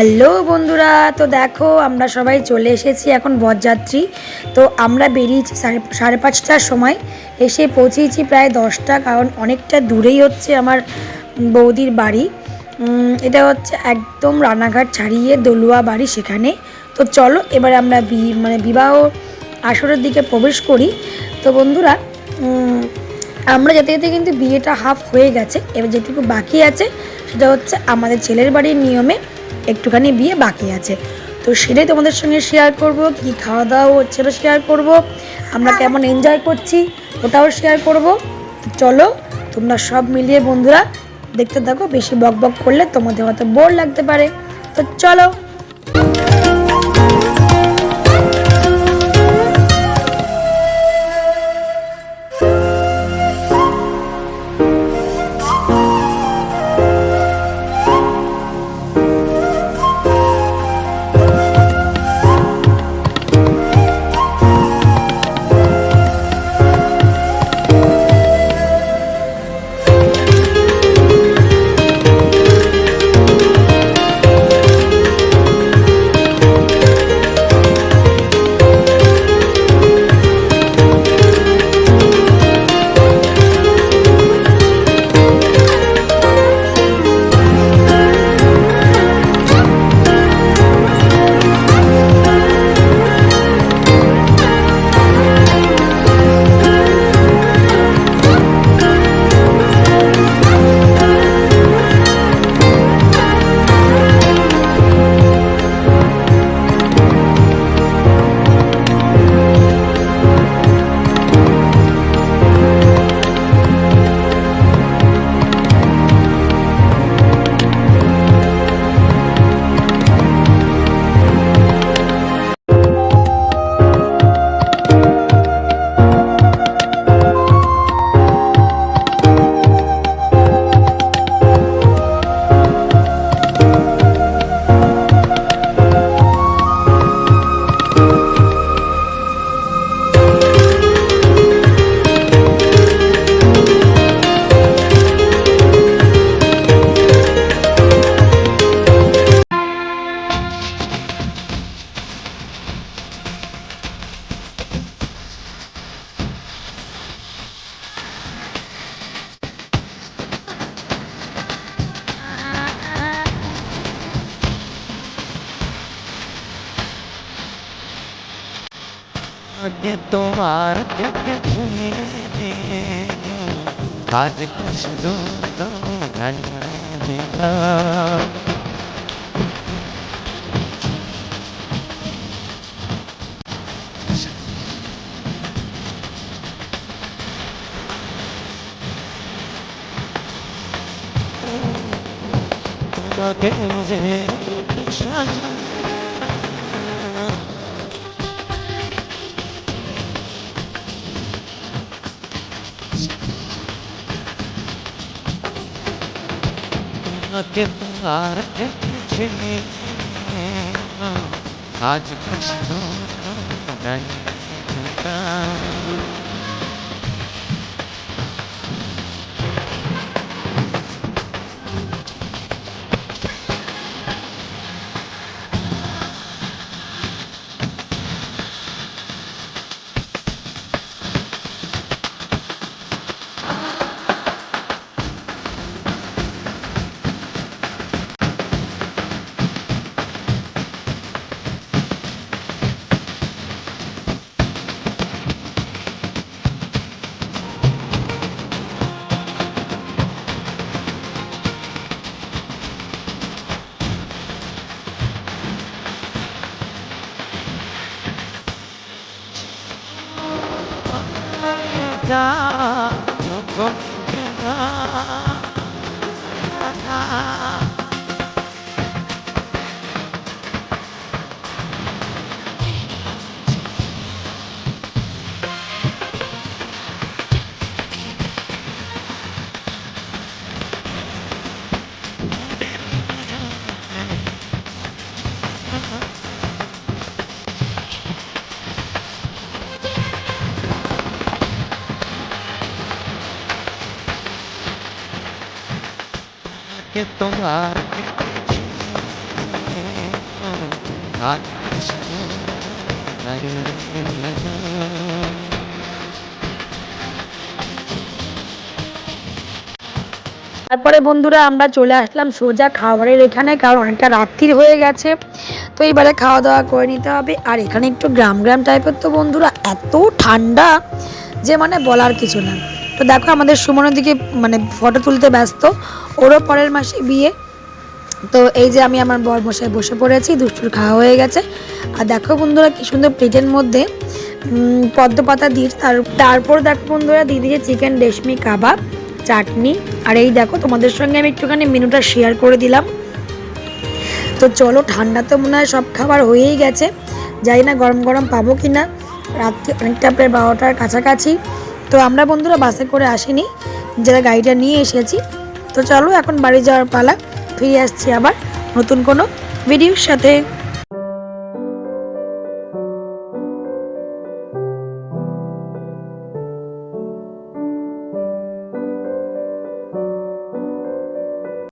Hello বন্ধুরা, তো দেখো আমরা সবাই চলে এসেছি এখন বরযাত্রী। তো আমরা বেরিয়েছি সাড়ে পাঁচটার সময়, এসে পৌঁছেছি প্রায় 10টা, কারণ অনেকটা দূরেই হচ্ছে আমার বৌদির বাড়ি। এটা হচ্ছে একদম রানাঘাট ছাড়িয়ে দলুয়া বাড়ি সেখানে। তো চলো এবার আমরা বিবাহ আসরের দিকে প্রবেশ করি। তো বন্ধুরা, আমরা যেতে যেতে কিন্তু বিয়েটা হাফ হয়ে গেছে। এবার যেটুকু বাকি আছে সেটা হচ্ছে আমাদের ছেলের বাড়ির নিয়মে একটুখানি বিয়ে বাকি আছে। তো সেটাই তোমাদের সঙ্গে শেয়ার করব, কী খাওয়া দাওয়া হচ্ছে সেটা শেয়ার করব, আমরা কেমন এনজয় করছি ওটাও শেয়ার করব। চলো তোমরা সব মিলিয়ে বন্ধুরা দেখতে থাকো, বেশি বক বক করলে তোমাদের হয়তো বোর লাগতে পারে। তো চলো। তোমার কাজ শুধু তোমাকে তোমাকে তোমার আজ শুধু তোমার আজ কৃষ্ণ তারপরে বন্ধুরা আমরা চলে আসলাম সোজা খাবারের এখানে, কারণ অনেকটা রাত্রির হয়ে গেছে। তো এইবারে খাওয়া দাওয়া করে নিতে হবে। আর এখানে একটু গ্রাম গ্রাম টাইপের, তো বন্ধুরা এত ঠান্ডা যে মানে বলার কিছু না। তো দেখো আমাদের সুমনের দিকে মানে ফটো তুলতে ব্যস্ত, ওরও পরের মাসে বিয়ে। তো এই যে আমি আমার বর মশাই বসে পড়েছি, দুষ্টুর খাওয়া হয়ে গেছে। আর দেখো বন্ধুরা কি সুন্দর প্লেটের মধ্যে পদ্ম পাতা দিয়ে, তারপর দেখো বন্ধুরা দিয়ে দিয়েছে চিকেন রেশমি কাবাব, চাটনি। আর এই দেখো তোমাদের সঙ্গে আমি একটুখানি মেনুটা শেয়ার করে দিলাম। তো চলো, ঠান্ডা তো মনে হয় সব খাবার হয়েই গেছে, জানি না গরম গরম পাবো কি না। রাত্রি অনেকটা প্রায় 12টার কাছাকাছি। তো আমরা বন্ধুরা বাসে করে আসিনি, যারা গাড়িটা নিয়ে এসেছি। তো চলো এখন বাড়ি যাওয়ার পালা, ফিরে আসছি আবার নতুন কোনো ভিডিওর সাথে।